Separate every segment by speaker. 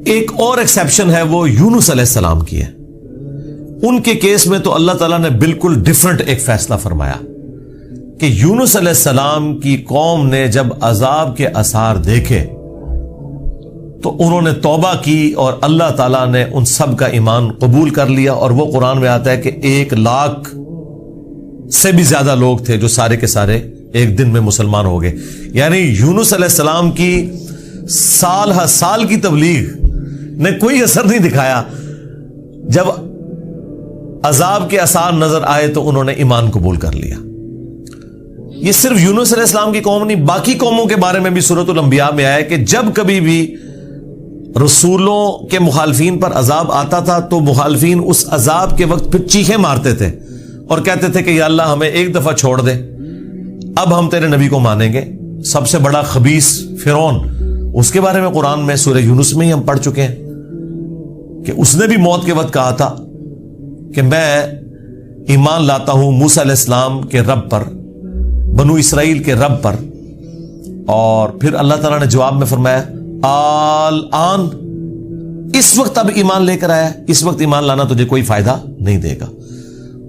Speaker 1: ایک اور ایکسیپشن ہے وہ یونس علیہ السلام کی ہے. ان کے کیس میں تو اللہ تعالیٰ نے بالکل ڈیفرنٹ ایک فیصلہ فرمایا کہ یونس علیہ السلام کی قوم نے جب عذاب کے آثار دیکھے تو انہوں نے توبہ کی اور اللہ تعالیٰ نے ان سب کا ایمان قبول کر لیا. اور وہ قرآن میں آتا ہے کہ 1,00,000 سے بھی زیادہ لوگ تھے جو سارے کے سارے ایک دن میں مسلمان ہو گئے. یعنی یونس علیہ السلام کی سال ہر سال کی تبلیغ نے کوئی اثر نہیں دکھایا. جب عذاب کے آثار نظر آئے تو انہوں نے ایمان قبول کر لیا. یہ صرف یونس علیہ السلام کی قوم نہیں، باقی قوموں کے بارے میں بھی سورۃ الانبیاء میں آیا کہ جب کبھی بھی رسولوں کے مخالفین پر عذاب آتا تھا تو مخالفین اس عذاب کے وقت پھر چیخیں مارتے تھے اور کہتے تھے کہ یا اللہ ہمیں ایک دفعہ چھوڑ دے، اب ہم تیرے نبی کو مانیں گے. سب سے بڑا خبیث فرعون، اس کے بارے میں قرآن میں سورہ یونس میں ہی ہم پڑھ چکے ہیں کہ اس نے بھی موت کے وقت کہا تھا کہ میں ایمان لاتا ہوں موسیٰ علیہ السلام کے رب پر، بنو اسرائیل کے رب پر. اور پھر اللہ تعالیٰ نے جواب میں فرمایا آن، اس وقت اب ایمان لے کر آیا، اس وقت ایمان لانا تجھے کوئی فائدہ نہیں دے گا.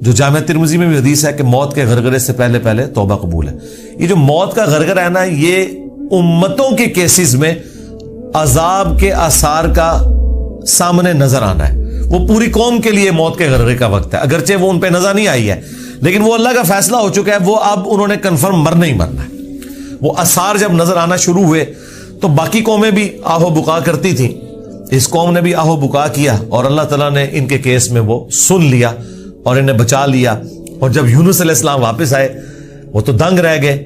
Speaker 1: جو جامعہ ترمذی میں بھی حدیث ہے کہ موت کے غرغرے سے پہلے پہلے توبہ قبول ہے. یہ جو موت کا غرغرہ ہے نا، یہ امتوں کے کیسز میں عذاب کے آثار کا سامنے نظر آنا ہے. وہ پوری قوم کے لیے موت کے غرغرے کا وقت ہے، اگرچہ وہ ان پہ نظر نہیں آئی ہے لیکن وہ اللہ کا فیصلہ ہو چکا ہے. وہ اب انہوں نے کنفرم مرنا ہی مرنا ہے. وہ آثار جب نظر آنا شروع ہوئے تو باقی قومیں بھی آہو بکا کرتی تھیں، اس قوم نے بھی آہو بکا کیا اور اللہ تعالیٰ نے ان کے کیس میں وہ سن لیا اور انہیں بچا لیا. اور جب یونس علیہ السلام واپس آئے وہ تو دنگ رہ گئے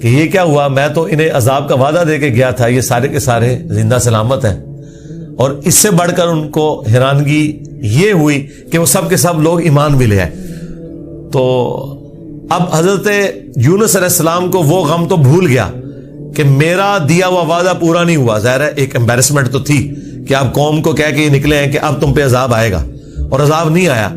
Speaker 1: کہ یہ کیا ہوا، میں تو انہیں عذاب کا وعدہ دے کے گیا تھا، یہ سارے کے سارے زندہ سلامت ہیں. اور اس سے بڑھ کر ان کو حیرانگی یہ ہوئی کہ وہ سب کے سب لوگ ایمان بھی لے آئے. تو اب حضرت یونس علیہ السلام کو وہ غم تو بھول گیا کہ میرا دیا ہوا وعدہ پورا نہیں ہوا. ظاہر ہے ایک امبیرسمنٹ تو تھی کہ آپ قوم کو کہہ کے یہ نکلے ہیں کہ اب تم پہ عذاب آئے گا اور عذاب نہیں آیا.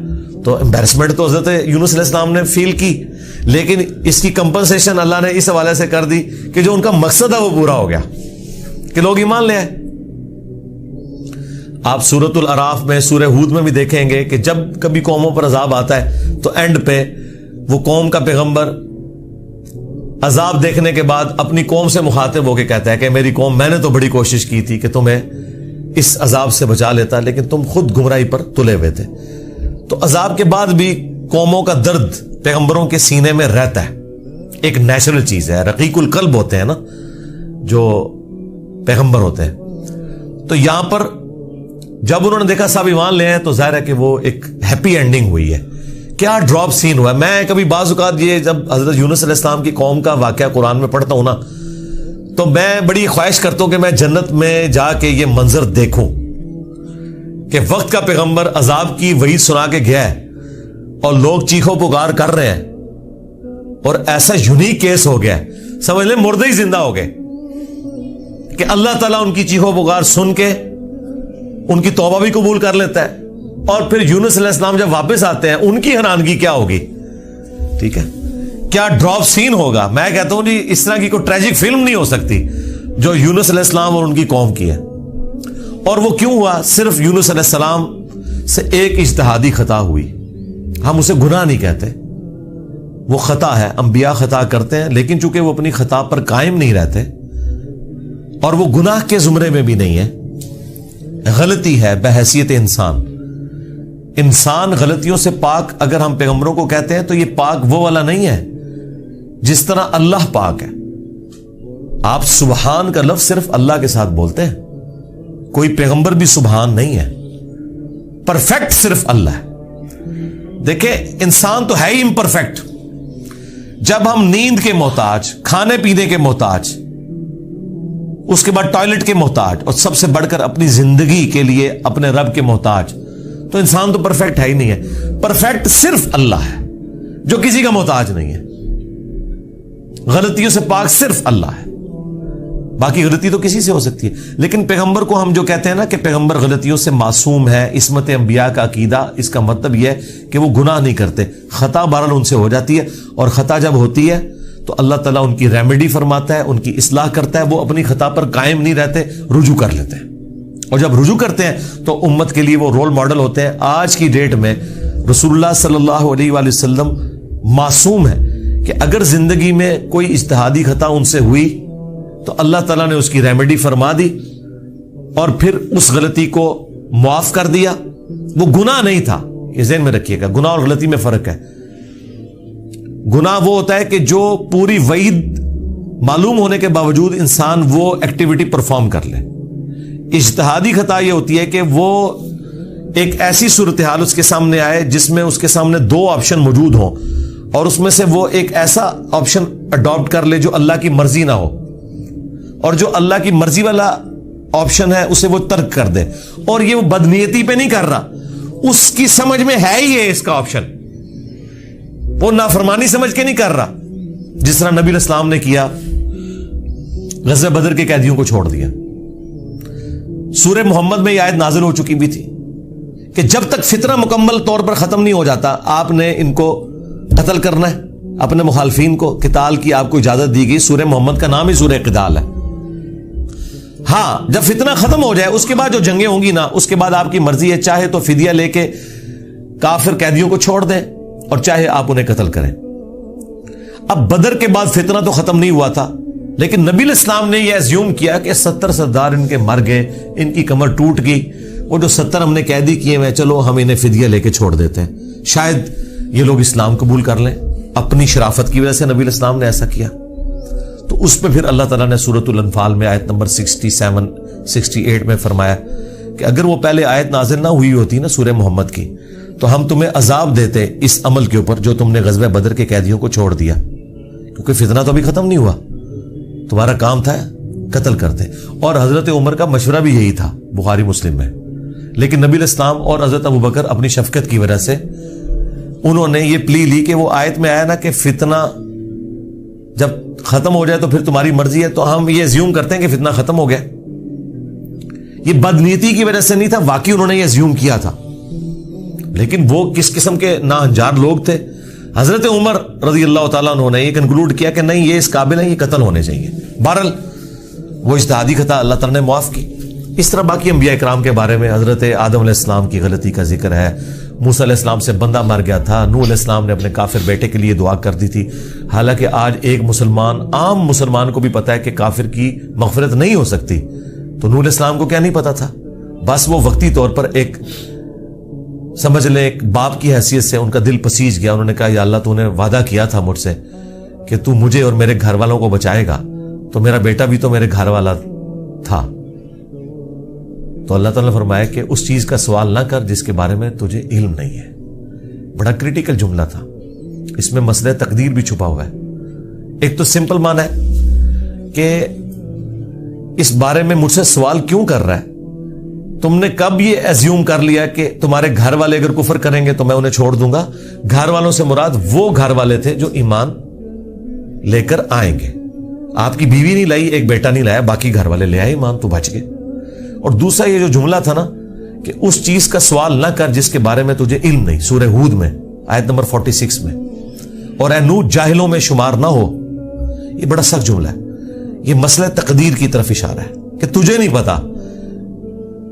Speaker 1: تو امبیرسمنٹ تو حضرت یونس علیہ السلام نے فیل کی، لیکن اس کی کمپنسیشن اللہ نے اس حوالے سے کر دی کہ جو ان کا مقصد ہے وہ پورا ہو گیا کہ لوگ ایمان لے آئے. آپ سورۃ الاعراف میں، سورہ ہود میں بھی دیکھیں گے کہ جب کبھی قوموں پر عذاب آتا ہے تو اینڈ پہ وہ قوم کا پیغمبر عذاب دیکھنے کے بعد اپنی قوم سے مخاطب ہو کے کہتا ہے کہ میری قوم، میں نے تو بڑی کوشش کی تھی کہ تمہیں اس عذاب سے بچا لیتا لیکن تم خود گمراہی پر تلے ہوئے تھے. تو عذاب کے بعد بھی قوموں کا درد پیغمبروں کے سینے میں رہتا ہے، ایک نیچرل چیز ہے. رقیق القلب ہوتے ہیں نا جو پیغمبر ہوتے ہیں. تو یہاں پر جب انہوں نے دیکھا سب ایمان لے ہیں تو ظاہر ہے کہ وہ ایک ہیپی اینڈنگ ہوئی ہے. کیا ڈراپ سین ہوا ہے. میں کبھی بعض اوقات یہ جب حضرت یونس علیہ السلام کی قوم کا واقعہ قرآن میں پڑھتا ہوں نا تو میں بڑی خواہش کرتا ہوں کہ میں جنت میں جا کے یہ منظر دیکھوں کہ وقت کا پیغمبر عذاب کی وحی سنا کے گیا ہے اور لوگ چیخو پکار کر رہے ہیں اور ایسا یونیک کیس ہو گیا ہے، سمجھ لیں مردے ہی زندہ ہو گئے کہ اللہ تعالیٰ ان کی چیخو پکار سن کے ان کی توبہ بھی قبول کر لیتا ہے. اور پھر یونس علیہ السلام جب واپس آتے ہیں ان کی حیرانگی کیا ہوگی. ٹھیک ہے، کیا ڈراپ سین ہوگا. میں کہتا ہوں جی اس طرح کی کوئی ٹریجک فلم نہیں ہو سکتی جو یونس علیہ السلام اور ان کی قوم کی ہے. اور وہ کیوں ہوا؟ صرف یونس علیہ السلام سے ایک اجتہادی خطا ہوئی. ہم اسے گناہ نہیں کہتے، وہ خطا ہے. انبیاء خطا کرتے ہیں لیکن چونکہ وہ اپنی خطا پر قائم نہیں رہتے اور وہ گناہ کے زمرے میں بھی نہیں ہے، غلطی ہے بحیثیت انسان. انسان غلطیوں سے پاک اگر ہم پیغمبروں کو کہتے ہیں تو یہ پاک وہ والا نہیں ہے جس طرح اللہ پاک ہے. آپ سبحان کا لفظ صرف اللہ کے ساتھ بولتے ہیں، کوئی پیغمبر بھی سبحان نہیں ہے. پرفیکٹ صرف اللہ ہے. دیکھیں انسان تو ہے ہی امپرفیکٹ. جب ہم نیند کے محتاج، کھانے پینے کے محتاج، اس کے بعد ٹوائلٹ کے محتاج اور سب سے بڑھ کر اپنی زندگی کے لیے اپنے رب کے محتاج، تو انسان تو پرفیکٹ ہے ہی نہیں ہے. پرفیکٹ صرف اللہ ہے جو کسی کا محتاج نہیں ہے. غلطیوں سے پاک صرف اللہ ہے، باقی غلطی تو کسی سے ہو سکتی ہے. لیکن پیغمبر کو ہم جو کہتے ہیں نا کہ پیغمبر غلطیوں سے معصوم ہے، عصمت انبیاء کا عقیدہ، اس کا مطلب یہ ہے کہ وہ گناہ نہیں کرتے. خطا بہرحال ان سے ہو جاتی ہے اور خطا جب ہوتی ہے تو اللہ تعالیٰ ان کی ریمیڈی فرماتا ہے، ان کی اصلاح کرتا ہے. وہ اپنی خطا پر قائم نہیں رہتے، رجوع کر لیتے ہیں اور جب رجوع کرتے ہیں تو امت کے لیے وہ رول ماڈل ہوتے ہیں. آج کی ڈیٹ میں رسول اللہ صلی اللہ علیہ وآلہ وسلم معصوم ہے کہ اگر زندگی میں کوئی اجتہادی خطا ان سے ہوئی تو اللہ تعالیٰ نے اس کی ریمیڈی فرما دی اور پھر اس غلطی کو معاف کر دیا. وہ گناہ نہیں تھا, یہ ذہن میں رکھیے گا. گناہ اور غلطی میں فرق ہے. گناہ وہ ہوتا ہے کہ جو پوری وعید معلوم ہونے کے باوجود انسان وہ ایکٹیویٹی پرفارم کر لے. اجتہادی خطا یہ ہوتی ہے کہ وہ ایک ایسی صورتحال اس کے سامنے آئے جس میں اس کے سامنے دو آپشن موجود ہوں اور اس میں سے وہ ایک ایسا آپشن اڈاپٹ کر لے جو اللہ کی مرضی نہ ہو, اور جو اللہ کی مرضی والا آپشن ہے اسے وہ ترک کر دے. اور یہ وہ بدنیتی پہ نہیں کر رہا, اس کی سمجھ میں ہے ہی ہے اس کا آپشن, وہ نافرمانی سمجھ کے نہیں کر رہا. جس طرح نبی علیہ السلام نے کیا, غزوہ بدر کے قیدیوں کو چھوڑ دیا. سورہ محمد میں یہ آیت نازل ہو چکی بھی تھی کہ جب تک فتنہ مکمل طور پر ختم نہیں ہو جاتا آپ نے ان کو قتل کرنا ہے, اپنے مخالفین کو. قتال کی آپ کو اجازت دی گئی. سورہ محمد کا نام ہی سورہ قتال ہے. ہاں, جب فتنہ ختم ہو جائے اس کے بعد جو جنگیں ہوں گی نا, اس کے بعد آپ کی مرضی ہے, چاہے تو فدیہ لے کے کافر قیدیوں کو چھوڑ دیں اور چاہے آپ انہیں قتل کریں. اب بدر کے بعد فتنہ تو ختم نہیں ہوا تھا, لیکن نبی علیہ السلام نے یہ ایزیوم کیا کہ 70 سردار ان کے مر گئے, ان کی کمر ٹوٹ گئی, وہ جو 70 ہم نے قیدی کیے ہوئے, چلو ہم انہیں فدیہ لے کے چھوڑ دیتے ہیں, شاید یہ لوگ اسلام قبول کر لیں. اپنی شرافت کی وجہ سے نبی علیہ السلام نے ایسا کیا. تو اس پہ پھر اللہ تعالیٰ نے سورۃ الانفال میں آیت نمبر 67 68 میں فرمایا کہ اگر وہ پہلے آیت نازل نہ ہوئی ہوتی نا سورہ محمد کی, تو ہم تمہیں عذاب دیتے اس عمل کے اوپر جو تم نے غزوہ بدر کے قیدیوں کو چھوڑ دیا, کیونکہ فتنہ تو ابھی ختم نہیں ہوا, تمہارا کام تھا قتل کرتے. اور حضرت عمر کا مشورہ بھی یہی تھا بخاری مسلم میں, لیکن نبی علیہ السلام اور حضرت ابوبکر اپنی شفقت کی وجہ سے انہوں نے یہ پلی لی کہ وہ آیت میں آیا نا کہ فتنہ جب ختم ہو جائے تو پھر تمہاری مرضی ہے, تو ہم یہ زیوم کرتے ہیں کہ فتنہ ختم ہو گیا. یہ بدنیتی کی وجہ سے نہیں تھا, واقعی انہوں نے یہ زیوم کیا تھا, لیکن وہ کس قسم کے ناہنجار لوگ تھے. حضرت عمر رضی اللہ تعالیٰ عنہ نے یہ کنکلوڈ کیا کہ نہیں, یہ اس قابل ہے, یہ قتل ہونے چاہیے. بہرحال وہ اجتہادی خطا اللہ تعالیٰ نے معاف کی. اس طرح باقی انبیاء کرام کے بارے میں حضرت آدم علیہ السلام کی غلطی کا ذکر ہے. موسیٰ علیہ السلام سے بندہ مر گیا تھا, نوح علیہ السلام نے اپنے کافر بیٹے کے لیے دعا کر دی تھی. حالانکہ آج ایک مسلمان, عام مسلمان کو بھی پتا ہے کہ کافر کی مغفرت نہیں ہو سکتی, تو نوح علیہ السلام کو کیا نہیں پتا تھا؟ بس وہ وقتی طور پر ایک سمجھ لیں ایک باپ کی حیثیت سے ان کا دل پسیج گیا. انہوں نے کہا یا اللہ, تو نے وعدہ کیا تھا مجھ سے کہ تو مجھے اور میرے گھر والوں کو بچائے گا, تو میرا بیٹا بھی تو میرے گھر والا تھا. تو اللہ تعالیٰ نے فرمایا کہ اس چیز کا سوال نہ کر جس کے بارے میں تجھے علم نہیں ہے. بڑا کریٹیکل جملہ تھا, اس میں مسئلہ تقدیر بھی چھپا ہوا ہے. ایک تو سمپل معنی ہے کہ اس بارے میں مجھ سے سوال کیوں کر رہا ہے, تم نے کب یہ ایزیوم کر لیا کہ تمہارے گھر والے اگر کفر کریں گے تو میں انہیں چھوڑ دوں گا. گھر والوں سے مراد وہ گھر والے تھے جو ایمان لے کر آئیں گے. آپ کی بیوی نہیں لائی, ایک بیٹا نہیں لایا, باقی گھر والے لے آئے ایمان, تو بچ گئے. اور دوسرا یہ جو جملہ تھا نا کہ اس چیز کا سوال نہ کر جس کے بارے میں تجھے علم نہیں, سورہ ہود میں آیت نمبر 46 میں, اور اے نوح جاہلوں میں شمار نہ ہو. یہ بڑا سخت جملہ ہے. یہ مسئلہ تقدیر کی طرف اشارہ ہے کہ تجھے نہیں پتا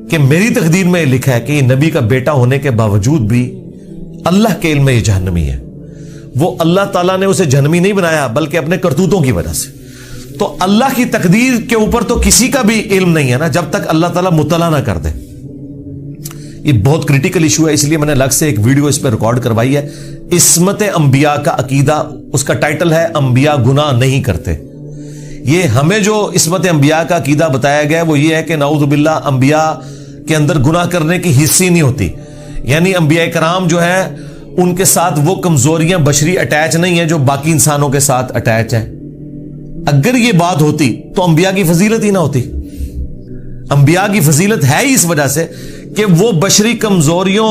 Speaker 1: کہ میری تقدیر میں یہ لکھا ہے کہ یہ نبی کا بیٹا ہونے کے باوجود بھی اللہ کے علم میں یہ جہنمی ہے. وہ اللہ تعالیٰ نے اسے جہنمی نہیں بنایا بلکہ اپنے کرتوتوں کی وجہ سے. تو اللہ کی تقدیر کے اوپر تو کسی کا بھی علم نہیں ہے نا جب تک اللہ تعالیٰ مطلع نہ کر دے. یہ بہت کریٹیکل ایشو ہے, اس لیے میں نے الگ سے ایک ویڈیو اس پہ ریکارڈ کروائی ہے. عصمت انبیاء کا عقیدہ, اس کا ٹائٹل ہے انبیاء گناہ نہیں کرتے. یہ ہمیں جو عصمت انبیاء کا عقیدہ بتایا گیا وہ یہ ہے کہ نعوذ باللہ انبیاء کے اندر گناہ کرنے کی حصی نہیں ہوتی. یعنی انبیاء کرام جو ہے ان کے ساتھ وہ کمزوریاں بشری اٹیچ نہیں ہیں جو باقی انسانوں کے ساتھ اٹیچ ہیں. اگر یہ بات ہوتی تو انبیاء کی فضیلت ہی نہ ہوتی. انبیاء کی فضیلت ہے ہی اس وجہ سے کہ وہ بشری کمزوریوں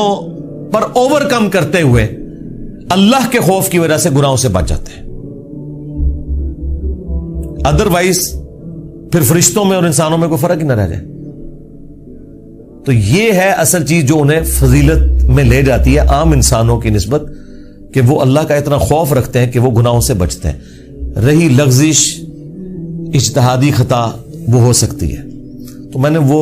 Speaker 1: پر اوور کم کرتے ہوئے اللہ کے خوف کی وجہ سے گناہوں سے بچ جاتے ہیں. ادروائز پھر فرشتوں میں اور انسانوں میں کوئی فرق ہی نہ رہ جائے. تو یہ ہے اصل چیز جو انہیں فضیلت میں لے جاتی ہے عام انسانوں کی نسبت, کہ وہ اللہ کا اتنا خوف رکھتے ہیں کہ وہ گناہوں سے بچتے ہیں. رہی لغزش اجتہادی خطا وہ ہو سکتی ہے. تو میں نے وہ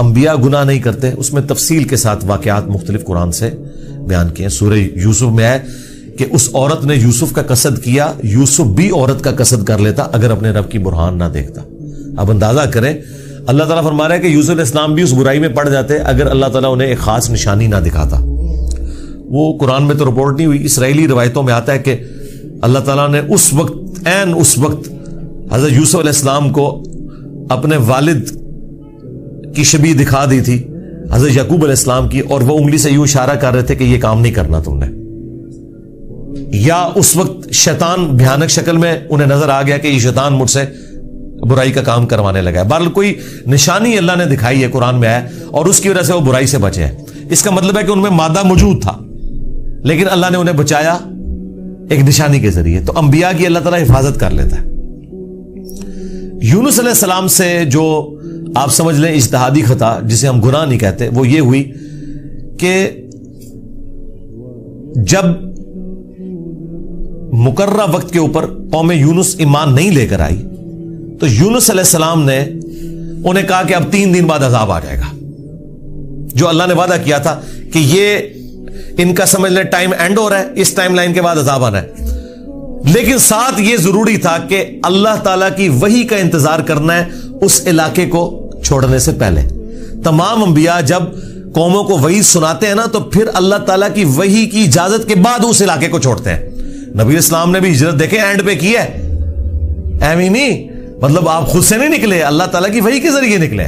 Speaker 1: انبیاء گناہ نہیں کرتے، اس میں تفصیل کے ساتھ واقعات مختلف قرآن سے بیان کیے ہیں۔ سورہ یوسف میں ہے کہ اس عورت نے یوسف کا قصد کیا، یوسف بھی عورت کا قصد کر لیتا اگر اپنے رب کی برہان نہ دیکھتا۔ اب اندازہ کریں، اللہ تعالیٰ فرما رہا ہے کہ یوسف علیہ السلام بھی اس برائی میں پڑ جاتے اگر اللہ تعالیٰ انہیں ایک خاص نشانی نہ دکھاتا۔ وہ قرآن میں تو رپورٹ نہیں ہوئی، اسرائیلی روایتوں میں آتا ہے کہ اللہ تعالیٰ نے اس وقت حضرت یوسف علیہ السلام کو اپنے والد کی شبیہ دکھا دی تھی، حضرت یعقوب علیہ السلام کی، اور وہ انگلی سے یوں اشارہ کر رہے تھے کہ یہ کام نہیں کرنا تم نے، یا اس وقت شیطان بھیانک شکل میں انہیں نظر آ گیا کہ یہ شیطان مجھ سے برائی کا کام کروانے لگا ہے۔ بہرحال کوئی نشانی اللہ نے دکھائی ہے، قرآن میں ہے، اور اس کی وجہ سے وہ برائی سے بچے ہیں۔ اس کا مطلب ہے کہ ان میں مادہ موجود تھا، لیکن اللہ نے انہیں بچایا ایک نشانی کے ذریعے۔ تو انبیاء کی اللہ تعالیٰ حفاظت کر لیتا ہے۔ یونس علیہ السلام سے جو آپ سمجھ لیں اجتہادی خطا، جسے ہم گناہ نہیں کہتے، وہ یہ ہوئی کہ جب مقررہ وقت کے اوپر قوم یونس ایمان نہیں لے کر آئی تو یونس علیہ السلام نے انہیں کہا کہ اب 3 دن بعد عذاب آ جائے گا، جو اللہ نے وعدہ کیا تھا کہ یہ ان کا سمجھ لیں ٹائم اینڈ ہو رہا ہے، اس ٹائم لائن کے بعد عذاب آنا ہے۔ لیکن ساتھ یہ ضروری تھا کہ اللہ تعالیٰ کی وحی کا انتظار کرنا ہے اس علاقے کو چھوڑنے سے پہلے۔ تمام انبیاء جب قوموں کو وحی سناتے ہیں نا تو پھر اللہ تعالیٰ کی وحی کی اجازت کے بعد اس علاقے کو چھوڑتے ہیں۔ نبی اسلام نے بھی ہجرت دیکھیں اینڈ پہ کی ہے، ایویں نہیں، مطلب آپ خود سے نہیں نکلے، اللہ تعالیٰ کی وحی کے ذریعے نکلے۔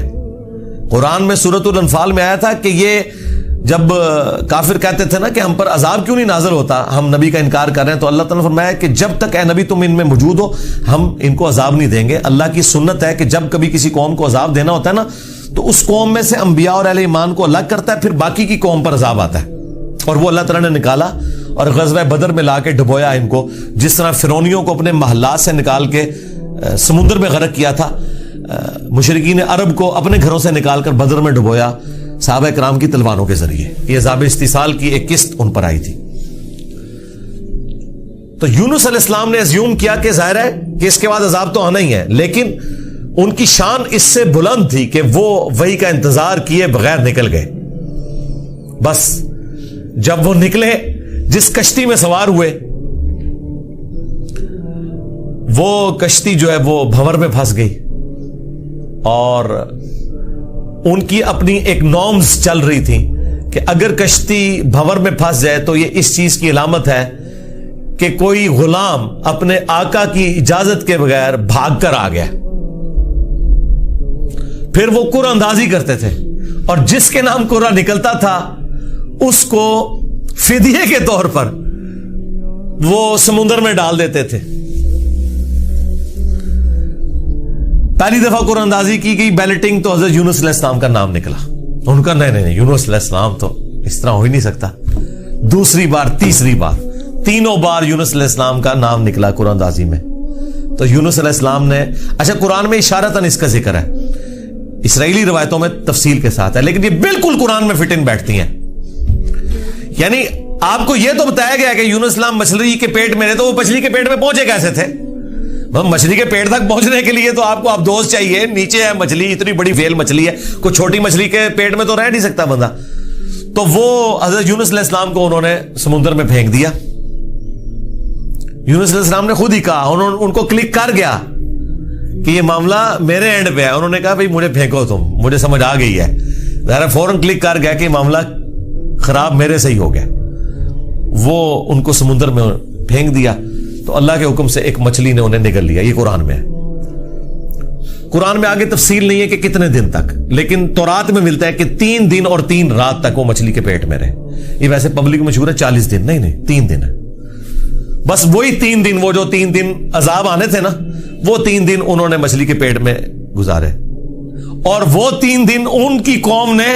Speaker 1: قرآن میں سورۃ الانفال میں آیا تھا کہ یہ جب کافر کہتے تھے نا کہ ہم پر عذاب کیوں نہیں نازل ہوتا، ہم نبی کا انکار کر رہے ہیں، تو اللہ تعالیٰ نے فرمایا کہ جب تک اے نبی تم ان میں موجود ہو ہم ان کو عذاب نہیں دیں گے۔ اللہ کی سنت ہے کہ جب کبھی کسی قوم کو عذاب دینا ہوتا ہے نا تو اس قوم میں سے انبیاء اور اہل ایمان کو الگ کرتا ہے، پھر باقی کی قوم پر عذاب آتا ہے، اور وہ اللہ تعالیٰ نے نکالا اور غزوہ بدر میں لا کے ڈبویا ان کو، جس طرح فرعونیوں کو اپنے محلات سے نکال کے سمندر میں غرق کیا تھا، مشرکین عرب کو اپنے گھروں سے نکال کر بدر میں ڈبویا صحابہ کرام کی تلواروں کے ذریعے۔ یہ عذاب استیصال کی ایک قسط ان پر آئی تھی۔ تو یونس علیہ السلام نے اسیوم کیا کہ ظاہر ہے کہ اس کے بعد عذاب تو آنا ہی ہے، لیکن ان کی شان اس سے بلند تھی کہ وہ وحی کا انتظار کیے بغیر نکل گئے۔ بس جب وہ نکلے، جس کشتی میں سوار ہوئے، وہ کشتی جو ہے وہ بھنور میں پھنس گئی، اور ان کی اپنی ایک نارمز چل رہی تھی کہ اگر کشتی بھنور میں پھنس جائے تو یہ اس چیز کی علامت ہے کہ کوئی غلام اپنے آقا کی اجازت کے بغیر بھاگ کر آ گیا۔ پھر وہ قرعہ اندازی کرتے تھے، اور جس کے نام قرعہ نکلتا تھا اس کو فدیے کے طور پر وہ سمندر میں ڈال دیتے تھے۔ پہلی دفعہ قرآن اندازی کی گئی، بیلٹنگ، تو حضرت یونس علیہ السلام کا نام نکلا۔ ان کا نہیں یونس علیہ السلام تو اس طرح ہو ہی نہیں سکتا۔ دوسری بار، تیسری بار، تینوں بار یونس علیہ السلام کا نام نکلا قرآن اندازی میں۔ تو یونس علیہ السلام نے، اچھا قرآن میں اشارتاً اس کا ذکر ہے، اسرائیلی روایتوں میں تفصیل کے ساتھ ہے، لیکن یہ بالکل قرآن میں فٹ ان بیٹھتی ہیں۔ یعنی آپ کو یہ تو بتایا گیا کہ یونس السلام مچھلی کے پیٹ میں رہے، تو وہ مچھلی کے پیٹ میں پہنچے کیسے تھے؟ مچھلی کے پیٹ تک پہنچنے کے لیے تو آپ کو ابدوز چاہیے، نیچے ہے مچھلی، اتنی بڑی ویل مچھلی ہے، کوئی چھوٹی مچھلی کے پیٹ میں تو رہ نہیں سکتا بندہ۔ تو وہ حضرت یونس علیہ السلام کو انہوں نے سمندر میں پھینک دیا۔ یونس علیہ السلام نے خود ہی کہا، ان کو کلک کر گیا کہ یہ معاملہ میرے اینڈ پہ ہے۔ انہوں نے کہا بھائی مجھے پھینکو، تم، مجھے سمجھ آ گئی ہے، ذرا فوراً کلک کر گیا کہ معاملہ خراب میرے سے ہی ہو گیا۔ وہ ان کو سمندر میں پھینک دیا تو اللہ کے حکم سے ایک مچھلی نے انہیں نگل لیا۔ یہ قرآن میں ہے۔ قرآن میں آگے تفصیل نہیں ہے کہ کتنے دن تک، لیکن تورات میں ملتا ہے کہ 3 دن اور 3 رات تک وہ مچھلی کے پیٹ میں رہے۔ یہ ویسے پبلک مشہور ہے 40 دن، نہیں 3 دن ہے بس۔ وہی 3 دن، وہ جو 3 دن عذاب آنے تھے نا، وہ 3 دن انہوں نے مچھلی کے پیٹ میں گزارے، اور وہ 3 دن ان کی قوم نے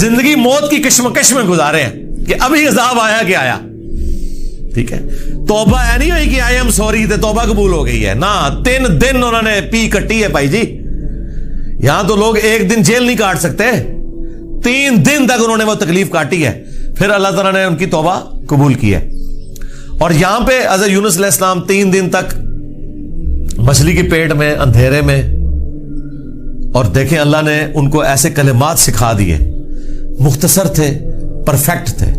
Speaker 1: زندگی موت کی کشمکش میں گزارے ہیں کہ ابھی عذاب آیا کہ آیا۔ ٹھیک ہے، توبہ ہے نہیں ہوئی کہ آئی ایم سوری تے توبہ قبول ہو گئی ہے، نہ 3 دن انہوں نے پی کٹی ہے بھائی جی۔ یہاں تو لوگ 1 دن جیل نہیں کاٹ سکتے، 3 دن تک انہوں نے وہ تکلیف کاٹی ہے، پھر اللہ تعالیٰ نے ان کی توبہ قبول کی ہے۔ اور یہاں پہ حضرت یونس علیہ السلام 3 دن تک مچھلی کے پیٹ میں، اندھیرے میں، اور دیکھیں اللہ نے ان کو ایسے کلمات سکھا دیے، مختصر تھے، پرفیکٹ تھے،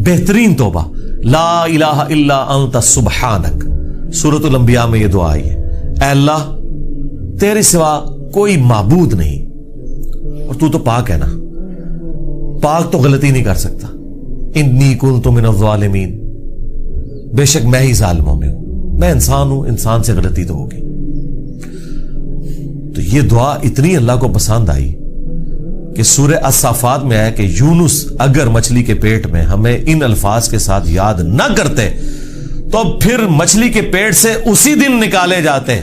Speaker 1: بہترین توبہ، لا الہ الا انت سبحانک۔ سورۃ الانبیاء میں یہ دعا آئی ہے، اے اللہ تیرے سوا کوئی معبود نہیں اور تو پاک ہے نا، پاک تو غلطی نہیں کر سکتا، انی کنت من الظالمین، بے شک میں ہی ظالموں میں ہوں، میں انسان ہوں، انسان سے غلطی تو ہوگی۔ تو یہ دعا اتنی اللہ کو پسند آئی کہ سورہ الصافات میں ہے کہ یونس اگر مچھلی کے پیٹ میں ہمیں ان الفاظ کے ساتھ یاد نہ کرتے تو پھر مچھلی کے پیٹ سے اسی دن نکالے جاتے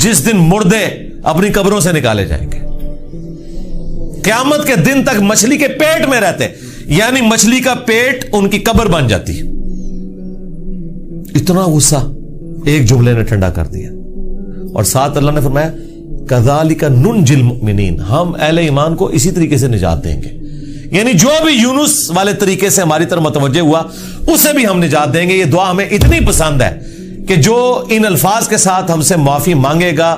Speaker 1: جس دن مردے اپنی قبروں سے نکالے جائیں گے، قیامت کے دن تک مچھلی کے پیٹ میں رہتے، یعنی مچھلی کا پیٹ ان کی قبر بن جاتی۔ اتنا غصہ ایک جملے نے ٹھنڈا کر دیا، اور ساتھ اللہ نے فرمایا کذالک ننجی المؤمنین، ہم اہل ایمان کو اسی طریقے سے نجات دیں گے، یعنی جو بھی یونس والے طریقے سے ہماری طرف متوجہ ہوا اسے بھی ہم نجات دیں گے۔ یہ دعا ہمیں اتنی پسند ہے کہ جو ان الفاظ کے ساتھ ہم سے معافی مانگے گا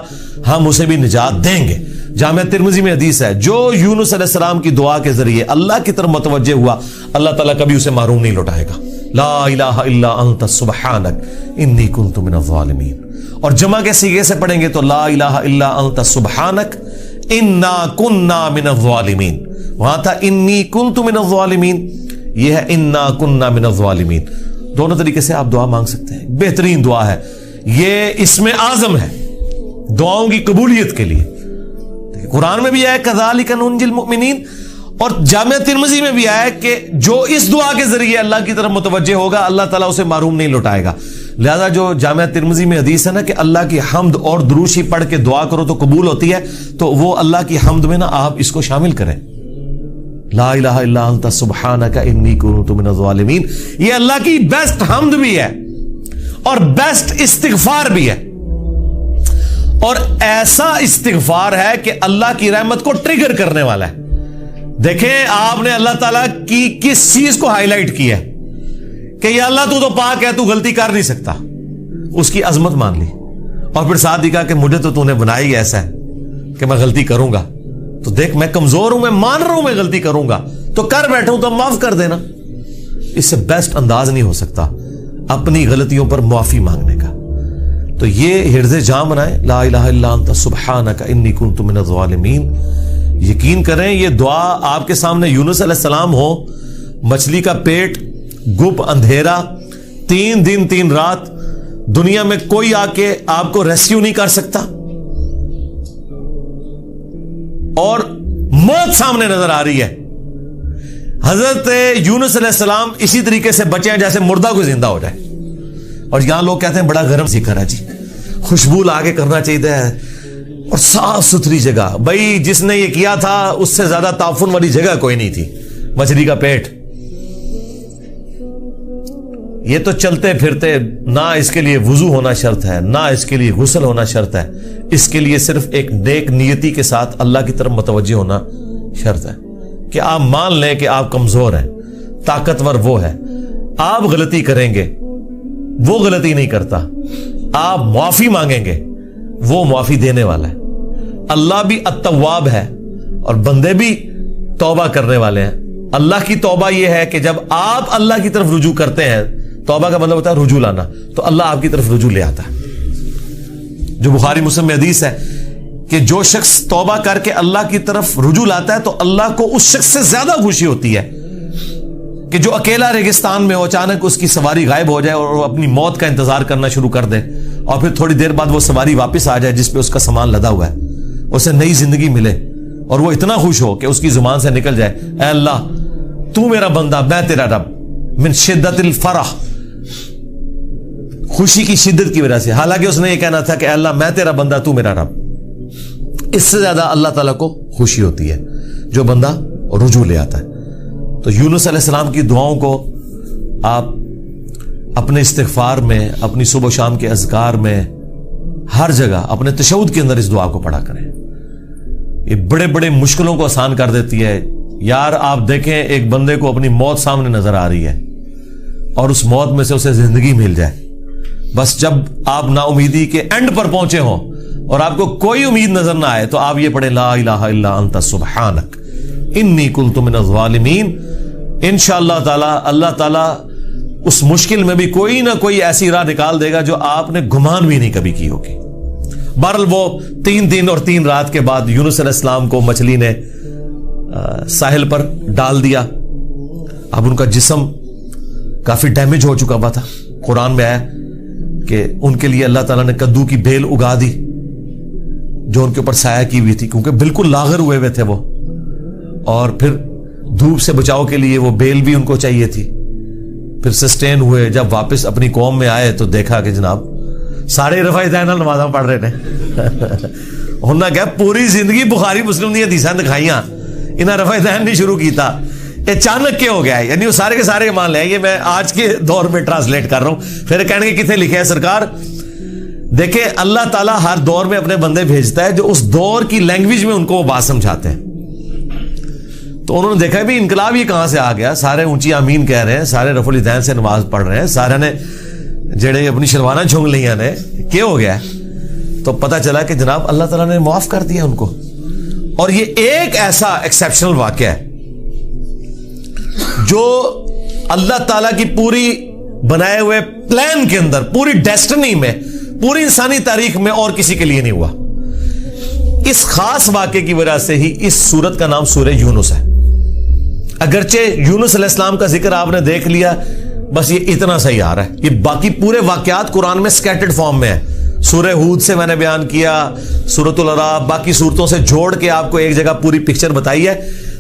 Speaker 1: ہم اسے بھی نجات دیں گے۔ جامع ترمذی میں حدیث ہے، جو یونس علیہ السلام کی دعا کے ذریعے اللہ کی طرف متوجہ ہوا اللہ تعالیٰ کبھی اسے محروم نہیں لوٹائے گا۔ لا الہ الا انت سبحانک انی کنت من الظالمین، اور جمع کے صیغے سے پڑھیں گے تو لا الہ الا انت سبحانک انا کننا من الظالمین، وہاں تھا انی کنت من الظالمین، یہ ہے انا کننا من الظالمین۔ دونوں طریقے سے آپ دعا مانگ سکتے ہیں، بہترین دعا ہے یہ، اسم اعظم ہے دعاؤں کی قبولیت کے لیے۔ قرآن میں بھی آیا کذالک ننجی المؤمنین، اور جامع ترمذی میں بھی آیا کہ جو اس دعا کے ذریعے اللہ کی طرف متوجہ ہوگا اللہ تعالیٰ اسے محروم نہیں لوٹائے گا۔ لہذا جو جامع ترمذی میں حدیث ہے نا کہ اللہ کی حمد اور دروشی پڑھ کے دعا کرو تو قبول ہوتی ہے، تو وہ اللہ کی حمد میں نا آپ اس کو شامل کریں، لا الہ الا انت سبحانک انی کنت من الظالمین۔ یہ اللہ کی بیسٹ حمد بھی ہے اور بیسٹ استغفار بھی ہے، اور ایسا استغفار ہے کہ اللہ کی رحمت کو ٹریگر کرنے والا ہے۔ دیکھیں آپ نے اللہ تعالیٰ کی کس چیز کو ہائی لائٹ کیا ہے کہ یا اللہ تو پاک ہے، تو غلطی کر نہیں سکتا، اس کی عظمت مان لی، اور پھر ساتھ ہی کہا کہ مجھے تو نے بنایا ہی ایسا ہے کہ میں غلطی کروں گا، تو دیکھ میں کمزور ہوں، میں مان رہا ہوں میں غلطی کروں گا، تو کر بیٹھا ہوں تو معاف کر دینا۔ اس سے بیسٹ انداز نہیں ہو سکتا اپنی غلطیوں پر معافی مانگنے کا۔ تو یہ حرز جاں بنائیں، لا الہ الا انت سبحانک انی کنت من الظالمین۔ یقین کریں یہ دعا آپ کے سامنے یونس علیہ السلام ہو، مچھلی کا پیٹ، گپ اندھیرا، 3 دن 3 رات، دنیا میں کوئی آ کے آپ کو ریسکیو نہیں کر سکتا، اور موت سامنے نظر آ رہی ہے۔ حضرت یونس علیہ السلام اسی طریقے سے بچے ہیں جیسے مردہ کو زندہ ہو جائے، اور یہاں لوگ کہتے ہیں بڑا گرم ذکر ہے جی، خوشبو لا کے کرنا چاہیے اور صاف ستھری جگہ۔ بھائی جس نے یہ کیا تھا اس سے زیادہ تعفن والی جگہ کوئی نہیں تھی، مچھلی کا پیٹ۔ یہ تو چلتے پھرتے، نہ اس کے لیے وضو ہونا شرط ہے، نہ اس کے لیے غسل ہونا شرط ہے، اس کے لیے صرف ایک نیک نیتی کے ساتھ اللہ کی طرف متوجہ ہونا شرط ہے کہ آپ مان لیں کہ آپ کمزور ہیں، طاقتور وہ ہے، آپ غلطی کریں گے وہ غلطی نہیں کرتا، آپ معافی مانگیں گے وہ معافی دینے والا ہے۔ اللہ بھی التواب ہے اور بندے بھی توبہ کرنے والے ہیں۔ اللہ کی توبہ یہ ہے کہ جب آپ اللہ کی طرف رجوع کرتے ہیں، توبہ کا مطلب ہوتا ہے رجوع لانا، تو اللہ آپ کی طرف رجوع لے آتا ہے۔ جو بخاری مسلم میں حدیث ہے کہ جو شخص توبہ کر کے اللہ کی طرف رجوع لاتا ہے تو اللہ کو اس شخص سے زیادہ خوشی ہوتی ہے کہ جو اکیلا ریگستان میں ہو، اچانک اس کی سواری غائب ہو جائے اور وہ اپنی موت کا انتظار کرنا شروع کر دے، اور پھر تھوڑی دیر بعد وہ سواری واپس آ جائے جس پہ اس کا سامان لدا ہوا ہے، اسے نئی زندگی ملے، اور وہ اتنا خوش ہو کہ اس کی زبان سے نکل جائے اے اللہ تو میرا بندہ میں تیرا رب، من شدت الفرح، خوشی کی شدت کی وجہ سے، حالانکہ اس نے یہ کہنا تھا کہ اے اللہ میں تیرا بندہ تو میرا رب۔ اس سے زیادہ اللہ تعالیٰ کو خوشی ہوتی ہے جو بندہ رجوع لے آتا ہے۔ تو یونس علیہ السلام کی دعاؤں کو آپ اپنے استغفار میں، اپنی صبح و شام کے اذکار میں، ہر جگہ اپنے تشہد کے اندر اس دعا کو پڑھا کریں۔ یہ بڑے بڑے مشکلوں کو آسان کر دیتی ہے۔ یار آپ دیکھیں ایک بندے کو اپنی موت سامنے نظر آ رہی ہے اور اس موت میں سے اسے زندگی مل جائے، بس جب آپ نا امیدی کے اینڈ پر پہنچے ہوں اور آپ کو کوئی امید نظر نہ آئے تو آپ یہ پڑھیں لا الہ الا انت سبحانک انی کنت من الظالمین. انشاءاللہ تعالی اللہ تعالی اس مشکل میں بھی کوئی نہ کوئی ایسی راہ نکال دے گا جو آپ نے گمان بھی نہیں کبھی کی ہوگی. بہرحال وہ 3 دن اور 3 رات کے بعد یونس علیہ السلام کو مچھلی نے ساحل پر ڈال دیا. اب ان کا جسم کافی ڈیمیج ہو چکا ہوا تھا. قرآن میں آیا کہ ان کے لیے اللہ تعالیٰ نے کدو کی بیل اگا دی جو ان کے اوپر سایہ کی ہوئی تھی, کیونکہ بالکل لاغر ہوئے تھے وہ, اور پھر دھوپ سے بچاؤ کے لیے وہ بیل بھی ان کو چاہیے تھی. پھر سسٹین ہوئے, جب واپس اپنی قوم میں آئے تو دیکھا کہ جناب سارے رفع دین نمازاں پڑھ رہے ہیں. انہوں نے کہا پوری زندگی بخاری مسلم دی حدیثاں دکھائیاں, انہیں رفع دین نہیں شروع کیتا, اچانک کیا ہو گیا ہے؟ یعنی وہ سارے کے سارے مان لیں. یہ میں آج کے دور میں ٹرانسلیٹ کر رہا ہوں. پھر کہنے کے کتنے لکھے ہیں سرکار, دیکھیں اللہ تعالیٰ ہر دور میں اپنے بندے بھیجتا ہے جو اس دور کی لینگویج میں ان کو وہ بات سمجھاتے ہیں. تو انہوں نے دیکھا بھی انقلاب یہ کہاں سے آ گیا, سارے اونچی آمین کہہ رہے ہیں, سارے رفع الیدین سے نماز پڑھ رہے ہیں, سارے نے جڑے اپنی شلوانہ جھونگ لیا نے, کیا ہو گیا؟ تو پتہ چلا کہ جناب اللہ تعالیٰ نے معاف کر دیا ان کو. اور یہ ایک ایسا ایکسیپشنل واقعہ ہے جو اللہ تعالیٰ کی پوری بنائے ہوئے پلان کے اندر, پوری ڈیسٹنی میں, پوری انسانی تاریخ میں اور کسی کے لیے نہیں ہوا. اس خاص واقعے کی وجہ سے ہی اس سورت کا نام سورہ یونس ہے. اگرچہ یونس علیہ السلام کا ذکر آپ نے دیکھ لیا, بس یہ اتنا صحیح آ رہا ہے. یہ باقی پورے واقعات قرآن میں سکیٹرڈ فارم میں ہے. سورہ ہود سے میں نے بیان کیا, سورۃ الاعراف, باقی سورتوں سے جوڑ کے آپ کو ایک جگہ پوری پکچر بتائی ہے.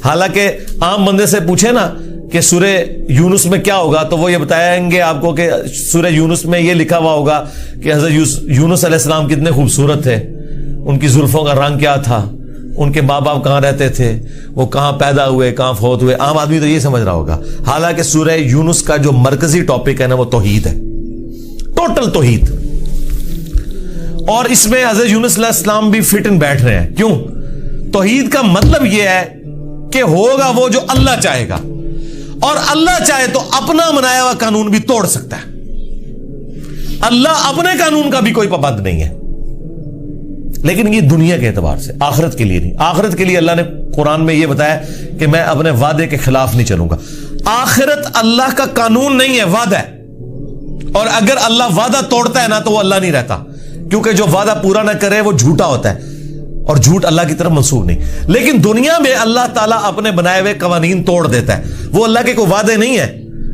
Speaker 1: حالانکہ عام بندے سے پوچھے نا کہ سورہ یونس میں کیا ہوگا تو وہ یہ بتائیں گے آپ کو کہ سورہ یونس میں یہ لکھا ہوا ہوگا کہ حضرت یونس علیہ السلام کتنے خوبصورت تھے, ان کی زلفوں کا رنگ کیا تھا, ان کے ماں باپ کہاں رہتے تھے, وہ کہاں پیدا ہوئے, کہاں فوت ہوئے. عام آدمی تو یہ سمجھ رہا ہوگا. حالانکہ سورہ یونس کا جو مرکزی ٹاپک ہے نا وہ توحید ہے, ٹوٹل توحید. اور اس میں حضرت یونس علیہ السلام بھی فٹ ان بیٹھ رہے ہیں. کیوں؟ توحید کا مطلب یہ ہے کہ ہوگا وہ جو اللہ چاہے گا, اور اللہ چاہے تو اپنا بنایا ہوا قانون بھی توڑ سکتا ہے. اللہ اپنے قانون کا بھی کوئی پابند نہیں ہے. لیکن یہ دنیا کے اعتبار سے, آخرت کے لیے نہیں. آخرت کے لیے اللہ نے قرآن میں یہ بتایا کہ میں اپنے وعدے کے خلاف نہیں چلوں گا. آخرت اللہ کا قانون نہیں ہے, وعدہ ہے. اور اگر اللہ وعدہ توڑتا ہے نا تو وہ اللہ نہیں رہتا, کیونکہ جو وعدہ پورا نہ کرے وہ جھوٹا ہوتا ہے, اور جھوٹ اللہ کی طرف منسوب نہیں. لیکن دنیا میں اللہ تعالیٰ اپنے بنائے ہوئے قوانین توڑ دیتا ہے. وہ اللہ کے کوئی وعدے نہیں ہے.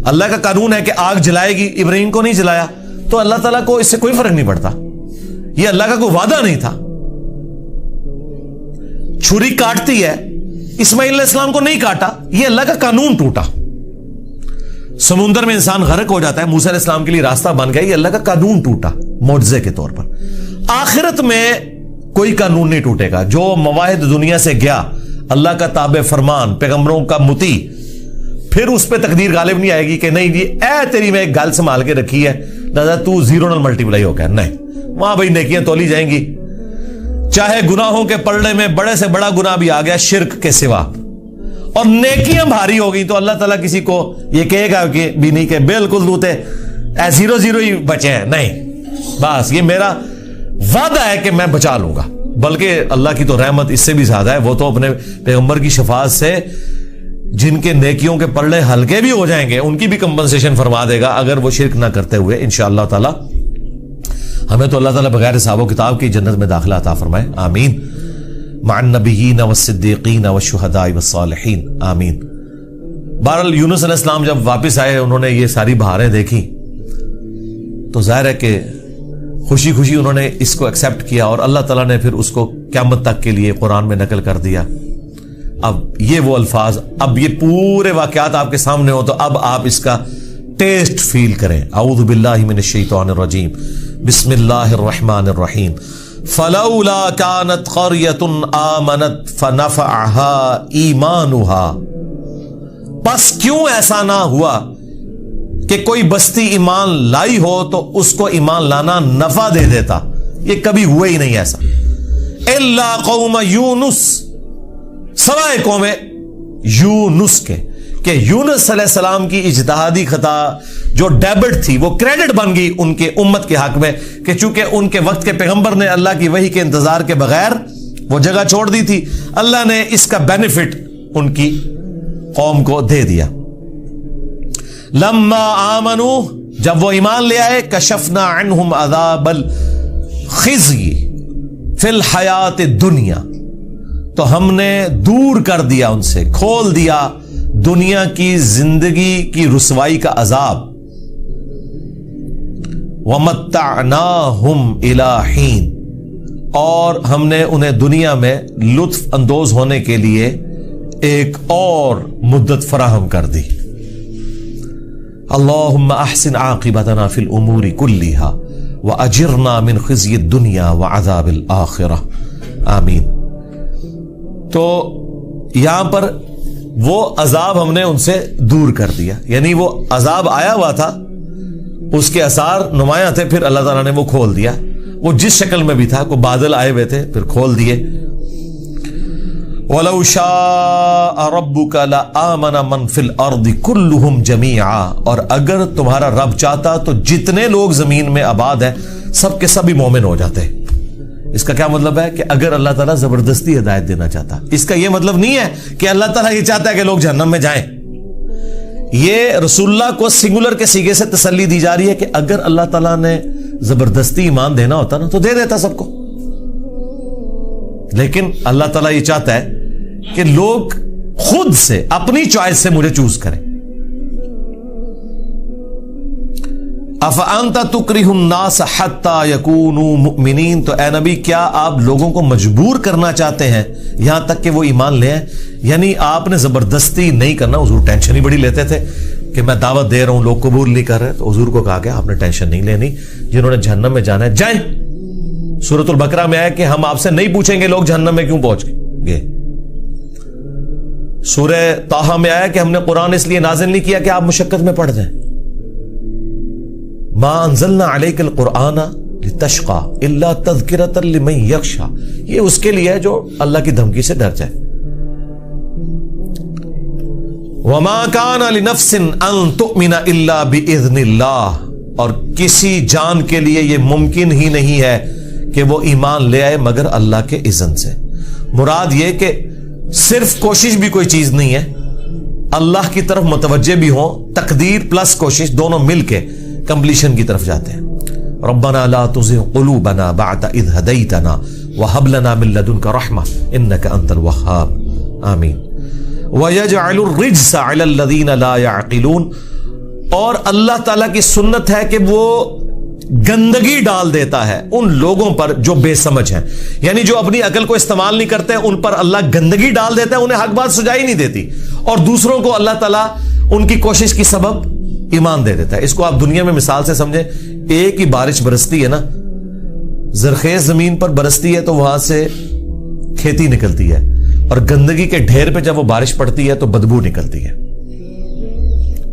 Speaker 1: اللہ کا قانون ہے کہ آگ جلائے گی, ابراہیم کو نہیں جلایا, تو اللہ تعالیٰ کو اس سے کوئی فرق نہیں پڑتا. یہ اللہ کا کوئی وعدہ نہیں تھا. چھری کاٹتی ہے, اسماعیل علیہ السلام کو نہیں کاٹا, یہ اللہ کا قانون ٹوٹا. سمندر میں انسان غرق ہو جاتا ہے, موسیٰ علیہ السلام کے لیے راستہ بن گیا, یہ اللہ کا قانون ٹوٹا معجزے کے طور پر. آخرت میں کوئی قانون نہیں ٹوٹے گا. جو مواہد دنیا سے گیا, اللہ کا تابع فرمان, پیغمبروں کا مطیع, پھر اس پہ تقدیر غالب نہیں آئے گی کہ نہیں جی اے تیری میں ایک گل سنبھال کے رکھی ہے, دادا تو زیرو نل ملٹیپلائی ہو گیا. نہیں, وہاں بھائی نیکیاں تولی جائیں گی. چاہے گناہوں کے پلڑے میں بڑے سے بڑا گناہ بھی آ گیا شرک کے سوا, اور نیکیاں بھاری ہو گئی, تو اللہ تعالیٰ کسی کو یہ کہے گا کہ بھی نہیں کہ بالکل دوتے زیرو زیرو ہی بچے ہیں. نہیں, بس یہ میرا وعدہ ہے کہ میں بچا لوں گا. بلکہ اللہ کی تو رحمت اس سے بھی زیادہ ہے. وہ تو اپنے پیغمبر کی شفاعت سے جن کے نیکیوں کے پلڑے ہلکے بھی ہو جائیں گے ان کی بھی کمپنسیشن فرما دے گا, اگر وہ شرک نہ کرتے ہوئے. انشاءاللہ تعالی ہمیں تو اللہ تعالیٰ بغیر حساب و کتاب کی جنت میں داخلہ عطا فرمائے. آمین. مع النبیین والصدیقین والشہداء والصالحین. آمین. بہرحال یونس علیہ السلام جب واپس آئے, انہوں نے یہ ساری بہاریں دیکھی تو ظاہر ہے کہ خوشی خوشی انہوں نے اس کو ایکسیپٹ کیا, اور اللہ تعالیٰ نے پھر اس کو قیامت تک کے لیے قرآن میں نقل کر دیا. اب یہ وہ الفاظ, اب یہ پورے واقعات آپ کے سامنے ہو تو اب آپ اس کا ٹیسٹ فیل کریں. اعوذ باللہ من الشیطان الرجیم, بسم اللہ الرحمن الرحیم. فلولا كانت قرية آمنت فنفعها ایمانها, پس کیوں ایسا نہ ہوا کہ کوئی بستی ایمان لائی ہو تو اس کو ایمان لانا نفع دے دیتا. یہ کبھی ہوا ہی نہیں ایسا. الا قوم یونس, سوائے قوم یونس کے. کہ یونس علیہ السلام کی اجتہادی خطا جو ڈیبٹ تھی وہ کریڈٹ بن گئی ان کے امت کے حق میں، کہ چونکہ ان کے وقت کے پیغمبر نے اللہ کی وحی کے انتظار کے بغیر وہ جگہ چھوڑ دی تھی، اللہ نے اس کا بینیفٹ ان کی قوم کو دے دیا۔ لما آمنوا، جب وہ ایمان لے آئے، کشفنا عنہم عذاب الخزی فی الحیات الدنیا، تو ہم نے دور کر دیا ان سے، کھول دیا دنیا کی زندگی کی رسوائی کا عذاب، وَمَتَّعْنَاهُمْ إِلَىٰ حِينٍ، اور ہم نے انہیں دنیا میں لطف اندوز ہونے کے لیے ایک اور مدت فراہم کر دی۔ اللہم احسن عاقبتنا فی الامور کلھا واجرنا من خزی الدنیا وعذاب الآخرہ، آمین۔ تو یہاں پر وہ عذاب ہم نے ان سے دور کر دیا، یعنی وہ عذاب آیا ہوا تھا، اس کے اثار نمایاں تھے، پھر اللہ تعالیٰ نے وہ کھول دیا، وہ جس شکل میں بھی تھا، کوئی بادل آئے ہوئے تھے پھر کھول دیے۔ وَلَوْ شَاءَ رَبُّكَ لَآمَنَ مَنْ فِي الْأَرْضِ كُلُّهُمْ جَمِيعًا، اور اگر تمہارا رب چاہتا تو جتنے لوگ زمین میں آباد ہیں سب کے سب ہی مومن ہو جاتے۔ اس کا کیا مطلب ہے کہ اگر اللہ تعالیٰ زبردستی ہدایت دینا چاہتا، اس کا یہ مطلب نہیں ہے کہ اللہ تعالیٰ یہ چاہتا ہے کہ لوگ جہنم میں جائیں، یہ رسول اللہ کو سنگولر کے سیغے سے تسلی دی جا رہی ہے کہ اگر اللہ تعالیٰ نے زبردستی ایمان دینا ہوتا نا تو دے دیتا سب کو، لیکن اللہ تعالیٰ یہ چاہتا ہے کہ لوگ خود سے اپنی چوائس سے مجھے چوز کریں۔ افانت تکرہ الناس حتی یکونوا مؤمنین، تو اے نبی کیا آپ لوگوں کو مجبور کرنا چاہتے ہیں یہاں تک کہ وہ ایمان لے آئیں؟ یعنی آپ نے زبردستی نہیں کرنا۔ حضور ٹینشن ہی بڑی لیتے تھے کہ میں دعوت دے رہا ہوں لوگ قبول نہیں کر رہے، تو حضور کو کہا کہ آپ نے ٹینشن نہیں لینی، جنہوں نے جہنم میں جانا ہے جائیں۔ سورۃ البقرہ میں آیا کہ ہم آپ سے نہیں پوچھیں گے لوگ جہنم میں کیوں پہنچ گئے۔ سورہ طٰہٰ میں آیا کہ ہم نے قرآن اس لیے نازل نہیں کیا کہ آپ مشقت میں پڑ جائیں۔ ما انزلنا علیک القرآن لتشقى الا تذکرۃ لمن یخشی، یہ اس کے لیے ہے جو اللہ کی دھمکی سے ڈر جائے۔ وما كان لنفس ان تؤمن الا باذن اللہ، اور کسی جان کے لیے یہ ممکن ہی نہیں ہے کہ وہ ایمان لے آئے مگر اللہ کے اذن سے۔ مراد یہ کہ صرف کوشش بھی کوئی چیز نہیں ہے، اللہ کی طرف متوجہ بھی ہوں، تقدیر پلس کوشش دونوں مل کے کمپلیشن کی طرف جاتے ہیں۔ ربنا لا تزغ قلوبنا بعد اذ ہدیتنا وہب لنا من لدنک رحمہ انک انت الوہاب، آمین۔ وَيَجْعَلُ الرِّجْسَ عَلَى الَّذِينَ لَا يَعْقِلُونَ، اور اللہ تعالیٰ کی سنت ہے کہ وہ گندگی ڈال دیتا ہے ان لوگوں پر جو بے سمجھ ہیں، یعنی جو اپنی عقل کو استعمال نہیں کرتے ان پر اللہ گندگی ڈال دیتا ہے، انہیں حق بات سجائی نہیں دیتی، اور دوسروں کو اللہ تعالیٰ ان کی کوشش کی سبب ایمان دے دیتا ہے۔ اس کو آپ دنیا میں مثال سے سمجھیں، ایک ہی بارش برستی ہے نا، زرخیز زمین پر برستی ہے تو وہاں سے کھیتی نکلتی ہے، اور گندگی کے ڈھیر پہ جب وہ بارش پڑتی ہے تو بدبو نکلتی ہے۔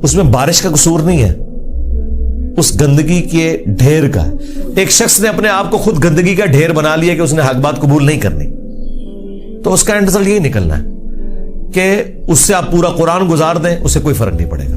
Speaker 1: اس میں بارش کا قصور نہیں ہے، اس گندگی کے ڈھیر کا ہے۔ ایک شخص نے اپنے آپ کو خود گندگی کا ڈھیر بنا لیا کہ اس نے حق بات قبول نہیں کرنی، تو اس کا اینڈ رزلٹ یہی نکلنا ہے کہ اس سے آپ پورا قرآن گزار دیں، اسے کوئی فرق نہیں پڑے گا۔